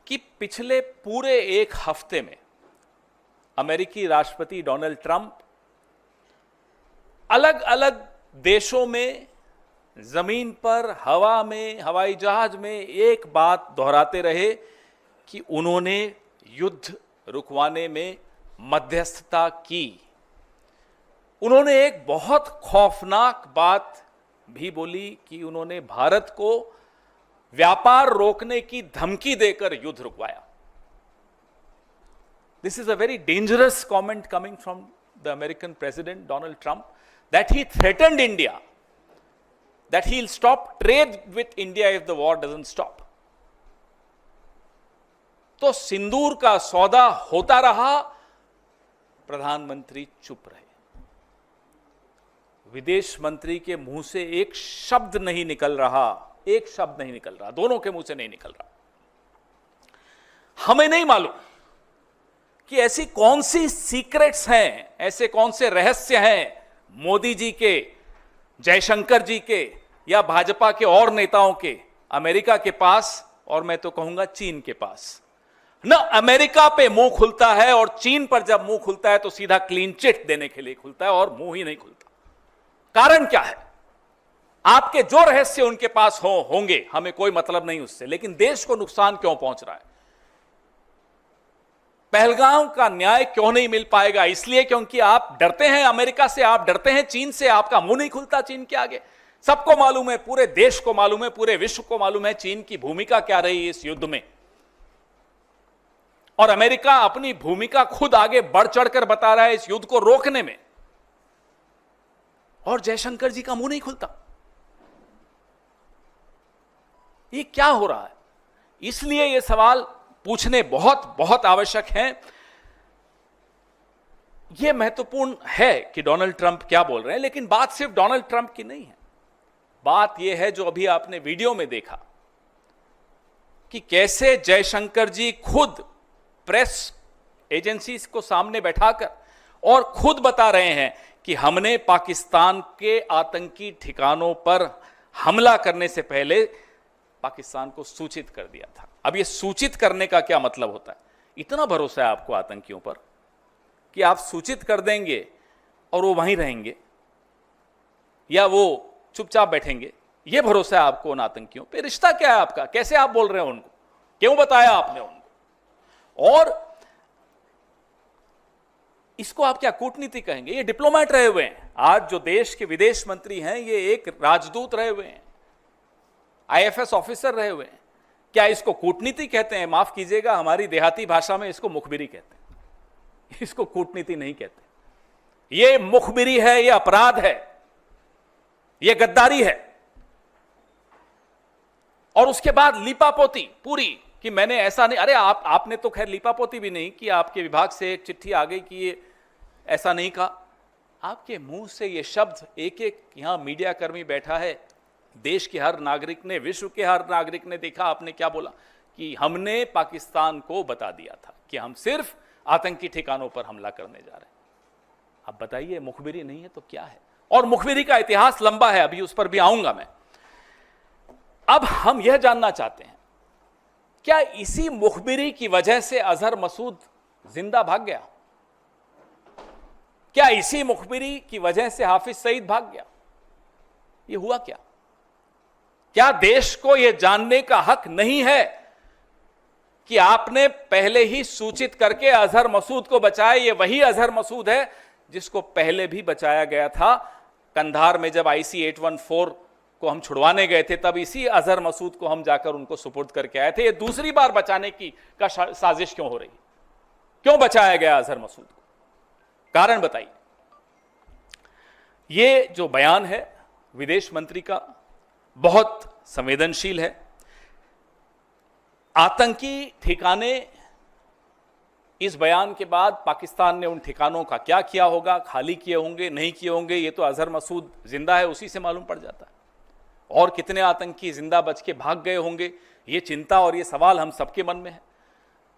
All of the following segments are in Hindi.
कि पिछले पूरे एक हफ्ते में अमेरिकी राष्ट्रपति डोनाल्ड ट्रंप अलग अलग देशों में, जमीन पर, हवा में, हवाई जहाज में एक बात दोहराते रहे कि उन्होंने युद्ध रुकवाने में मध्यस्थता की। उन्होंने एक बहुत खौफनाक बात भी बोली कि उन्होंने भारत को व्यापार रोकने की धमकी देकर युद्ध रुकवाया। This is a very dangerous comment coming from the American President Donald Trump, that he threatened India, that he'll stop trade with India if the war doesn't stop. तो सिंदूर का सौदा होता रहा, प्रधानमंत्री चुप रहे। विदेश मंत्री के मुंह से एक शब्द नहीं निकल रहा, एक शब्द नहीं निकल रहा, दोनों के मुंह से नहीं निकल रहा। हमें नहीं मालूम कि ऐसी कौन सी सीक्रेट्स हैं, ऐसे कौन से रहस्य हैं मोदी जी के, जयशंकर जी के या भाजपा के और नेताओं के अमेरिका के पास, और मैं तो कहूंगा चीन के पास। न अमेरिका पे मुंह खुलता है, और चीन पर जब मुंह खुलता है तो सीधा क्लीन चिट देने के लिए खुलता है, और मुंह ही नहीं खुलता। कारण क्या है? आपके जो रहस्य उनके पास होंगे, हमें कोई मतलब नहीं उससे, लेकिन देश को नुकसान क्यों पहुंच रहा है? पहलगाम का न्याय क्यों नहीं मिल पाएगा? इसलिए क्योंकि आप डरते हैं अमेरिका से, आप डरते हैं चीन से, आपका मुंह नहीं खुलता चीन के आगे। सबको मालूम है, पूरे देश को मालूम है, पूरे विश्व को मालूम है चीन की भूमिका क्या रही इस युद्ध में, और अमेरिका अपनी भूमिका खुद आगे बढ़ चढ़कर बता रहा है इस युद्ध को रोकने में, और जयशंकर जी का मुंह नहीं खुलता। ये क्या हो रहा है? इसलिए ये सवाल पूछने बहुत बहुत आवश्यक हैं। यह महत्वपूर्ण है कि डोनाल्ड ट्रंप क्या बोल रहे हैं, लेकिन बात सिर्फ डोनाल्ड ट्रंप की नहीं है। बात यह है जो अभी आपने वीडियो में देखा कि कैसे जयशंकर जी खुद प्रेस एजेंसी को सामने बैठाकर और खुद बता रहे हैं कि हमने पाकिस्तान के आतंकी ठिकानों पर हमला करने से पहले पाकिस्तान को सूचित कर दिया था। अब ये सूचित करने का क्या मतलब होता है? इतना भरोसा है आपको आतंकियों पर कि आप सूचित कर देंगे और वो वहीं रहेंगे, या वो चुपचाप बैठेंगे? ये भरोसा है आपको उन आतंकियों पे? रिश्ता क्या है आपका? कैसे आप बोल रहे हैं उनको? क्यों बताया आपने उनको? और इसको आप क्या कूटनीति कहेंगे? ये डिप्लोमेट रहे हुए हैं। आज जो देश के विदेश मंत्री हैं, ये एक राजदूत रहे हुए हैं, आईएफएस ऑफिसर रहे हुए हैं। क्या इसको कूटनीति कहते हैं? माफ कीजिएगा, हमारी देहाती भाषा में इसको मुखबिरी कहते हैं, इसको कूटनीति नहीं कहते। ये मुखबिरी है, ये अपराध है, ये गद्दारी है। और उसके बाद लीपापोती पूरी कि मैंने ऐसा नहीं। अरे आपने तो खैर लीपापोती भी नहीं कि आपके विभाग से एक चिट्ठी आ गई कि ये ऐसा नहीं कहा। आपके मुंह से ये शब्द, एक एक यहां मीडिया कर्मी बैठा है, देश के हर नागरिक ने, विश्व के हर नागरिक ने देखा आपने क्या बोला कि हमने पाकिस्तान को बता दिया था कि हम सिर्फ आतंकी ठिकानों पर हमला करने जा रहे हैं। अब बताइए, मुखबिरी नहीं है तो क्या है? और मुखबिरी का इतिहास लंबा है, अभी उस पर भी आऊंगा मैं। अब हम यह जानना चाहते हैं, क्या इसी मुखबिरी की वजह से अजहर मसूद जिंदा भाग गया? क्या इसी मुखबिरी की वजह से हाफिज सईद भाग गया? यह हुआ क्या? क्या देश को यह जानने का हक नहीं है कि आपने पहले ही सूचित करके अजहर मसूद को बचाया? ये वही अजहर मसूद है जिसको पहले भी बचाया गया था। कंधार में जब IC-814 को हम छुड़वाने गए थे, तब इसी अजहर मसूद को हम जाकर उनको सुपुर्द करके आए थे। ये दूसरी बार बचाने की साजिश क्यों हो रही? क्यों बचाया गया अजहर मसूद को? कारण बताइए। ये जो बयान है विदेश मंत्री का बहुत संवेदनशील है। आतंकी ठिकाने, इस बयान के बाद पाकिस्तान ने उन ठिकानों का क्या किया होगा, खाली किए होंगे, नहीं किए होंगे, ये तो अजहर मसूद जिंदा है उसी से मालूम पड़ जाता है। और कितने आतंकी जिंदा बच के भाग गए होंगे, ये चिंता और ये सवाल हम सबके मन में है।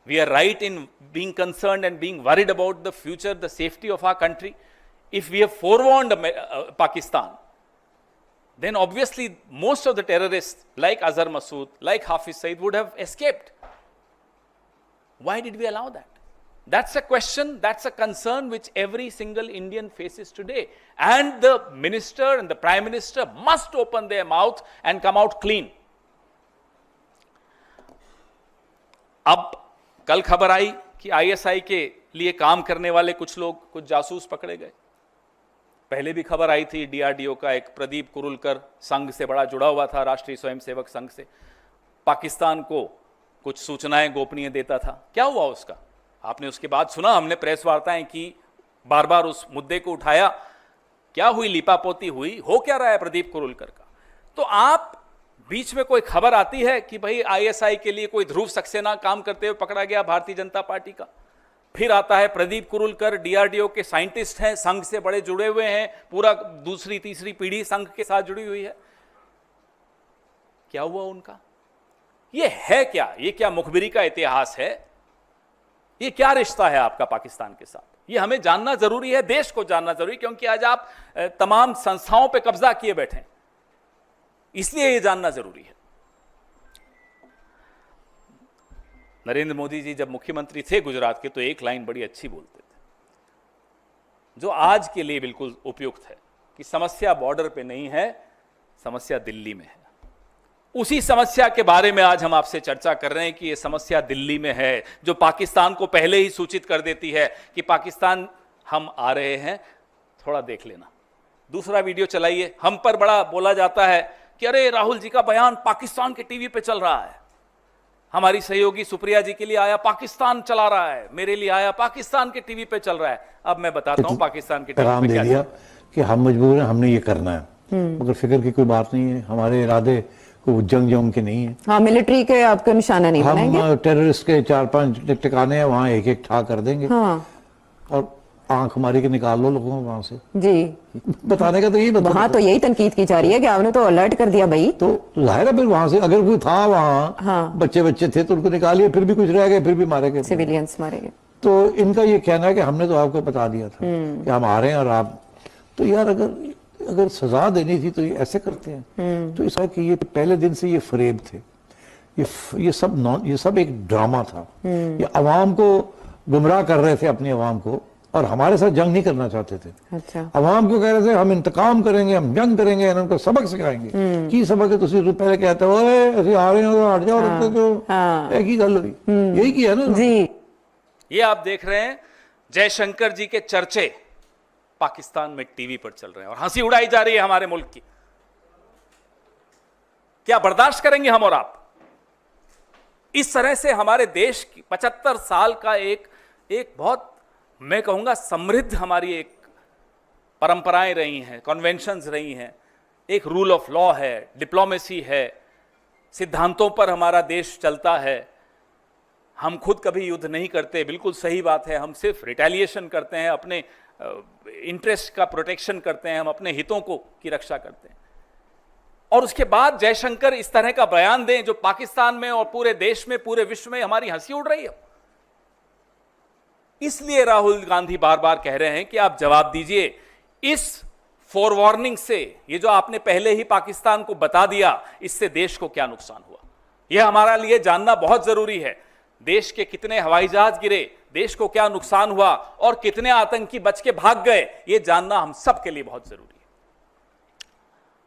We are right in being concerned and being worried about the future, the safety of our country. If we have forewarned Pakistan, then obviously most of the terrorists like Azhar Masood, like Hafiz Saeed would have escaped. Why did we allow that? That's a question, that's a concern which every single Indian faces today. And the minister and the prime minister must open their mouth and come out clean. अब कल खबर आई कि आईएसआई के लिए काम करने वाले कुछ लोग, कुछ जासूस पकड़े गए। पहले भी खबर आई थी, डीआरडीओ का एक प्रदीप कुरुलकर संघ से बड़ा जुड़ा हुआ था, राष्ट्रीय स्वयंसेवक संघ से, पाकिस्तान को कुछ सूचनाएं गोपनीय देता था। क्या हुआ उसका? आपने उसके बाद सुना, हमने प्रेस वार्ताएं की, बार बार उस मुद्दे को उठाया। क्या हुई? लीपापोती हुई? हो क्या रहा है प्रदीप कुरुलकर का? तो आप बीच में कोई खबर आती है कि भाई आईएसआई के लिए कोई ध्रुव सक्सेना काम करते हुए पकड़ा गया भारतीय जनता पार्टी का, फिर आता है प्रदीप कुरुलकर डीआरडीओ के साइंटिस्ट हैं, संघ से बड़े जुड़े हुए हैं, पूरा दूसरी तीसरी पीढ़ी संघ के साथ जुड़ी हुई है। क्या हुआ उनका? ये है क्या? ये क्या मुखबिरी का इतिहास है? ये क्या रिश्ता है आपका पाकिस्तान के साथ? ये हमें जानना जरूरी है, देश को जानना जरूरी, क्योंकि आज आप तमाम संस्थाओं पे कब्जा किए बैठे हैं, इसलिए ये जानना जरूरी है। नरेंद्र मोदी जी जब मुख्यमंत्री थे गुजरात के, तो एक लाइन बड़ी अच्छी बोलते थे, जो आज के लिए बिल्कुल उपयुक्त है, कि समस्या बॉर्डर पे नहीं है, समस्या दिल्ली में है। उसी समस्या के बारे में आज हम आपसे चर्चा कर रहे हैं कि ये समस्या दिल्ली में है, जो पाकिस्तान को पहले ही सूचित कर देती है कि पाकिस्तान हम आ रहे हैं, थोड़ा देख लेना। दूसरा वीडियो चलाइए। हम पर बड़ा बोला जाता है कि अरे राहुल जी का बयान पाकिस्तान के टीवी पे चल रहा है, हमारी सहयोगी सुप्रिया जी के लिए आया पाकिस्तान चला रहा है, मेरे लिए आया पाकिस्तान के टीवी पे चल रहा है। अब मैं बताता हूं पाकिस्तान के टीवी पे क्या दिया कि हम मजबूर हैं, हमने ये करना है, मगर फिक्र की कोई बात नहीं है, हमारे इरादे को जंग के नहीं है। हाँ, मिलिट्री के आपका निशाना नहीं बनाएंगे। हम टेररिस्ट के 4-5 ठिकाने हैं, वहाँ एक एक ठा कर देंगे। हाँ। और आंख मारी के निकाल लो लोगों को वहां से। जी, बताने का तो यही बता, वहाँ तो यही तनकीद की जा रही है कि आपने तो अलर्ट कर दिया भाई। तो जाहिर है फिर वहां से अगर कोई था वहाँ, हाँ। बच्चे थे तो उनको निकालिए, फिर भी कुछ रह गए, फिर भी मारे गए, सिविलियंस मारे गए। तो इनका ये कहना है कि हमने तो आपको बता दिया था कि हम आ रहे हैं और आप, तो यार अगर सजा देनी थी तो ये ऐसे करते हैं। तो इसका कि ये पहले दिन से ये फरेब थे, ये सब एक ड्रामा था। ये अवाम को गुमराह कर रहे थे, अपनी अवाम को, और हमारे साथ जंग नहीं करना चाहते थे। अच्छा। अवाम को कह रहे थे हम इंतकाम करेंगे, हम जंग करेंगे, उनको सबक सिखाएंगे। की सबक है? तुसी पहले कहते हो ऐसे आ रहे हो, हट जाओ, रखते तो एक ही गल हुई, यही किया ना जी। ये आप देख रहे हैं जयशंकर जी के चर्चे पाकिस्तान में टीवी पर चल रहे हैं और हंसी उड़ाई जा रही है हमारे मुल्क की। क्या बर्दाश्त करेंगे हम और आप? इस तरह से हमारे देश की 75 साल का एक बहुत, मैं कहूंगा, समृद्ध हमारी एक परंपराएं रही हैं, कन्वेंशंस रही हैं, एक रूल ऑफ लॉ है, डिप्लोमेसी है, सिद्धांतों पर हमारा देश चलता है। हम खुद कभी युद्ध नहीं करते, बिल्कुल सही बात है, हम सिर्फ रिटेलिएशन करते हैं, अपने इंटरेस्ट का प्रोटेक्शन करते हैं, हम अपने हितों की रक्षा करते हैं। और उसके बाद जयशंकर इस तरह का बयान दें जो पाकिस्तान में और पूरे देश में, पूरे विश्व में हमारी हंसी उड़ रही है। इसलिए राहुल गांधी बार बार कह रहे हैं कि आप जवाब दीजिए इस फोरवार्निंग से, ये जो आपने पहले ही पाकिस्तान को बता दिया, इससे देश को क्या नुकसान हुआ, यह हमारा लिए जानना बहुत जरूरी है। देश के कितने हवाई जहाज गिरे, देश को क्या नुकसान हुआ और कितने आतंकी बच के भाग गए, यह जानना हम सब के लिए बहुत जरूरी है।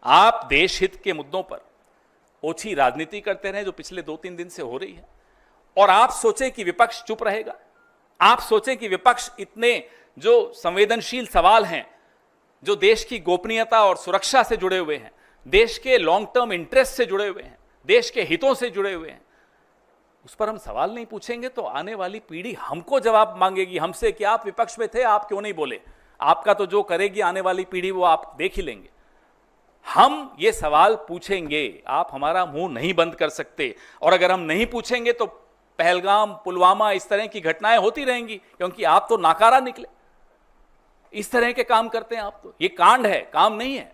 आप देश हित के मुद्दों पर ओछी राजनीति करते रहे जो पिछले 2-3 दिन से हो रही है, और आप सोचें कि विपक्ष चुप रहेगा, आप सोचें कि विपक्ष इतने जो संवेदनशील सवाल हैं, जो देश की गोपनीयता और सुरक्षा से जुड़े हुए हैं, देश के लॉन्ग टर्म इंटरेस्ट से जुड़े हुए हैं, देश के हितों से जुड़े हुए हैं, उस पर हम सवाल नहीं पूछेंगे तो आने वाली पीढ़ी हमको जवाब मांगेगी हमसे कि आप विपक्ष में थे, आप क्यों नहीं बोले। आपका तो जो करेगी आने वाली पीढ़ी वो आप देख ही लेंगे। हम ये सवाल पूछेंगे, आप हमारा मुंह नहीं बंद कर सकते, और अगर हम नहीं पूछेंगे तो पहलगाम, पुलवामा, इस तरह की घटनाएं होती रहेंगी, क्योंकि आप तो नाकारा निकले, इस तरह के काम करते हैं आप। तो ये कांड है, काम नहीं है।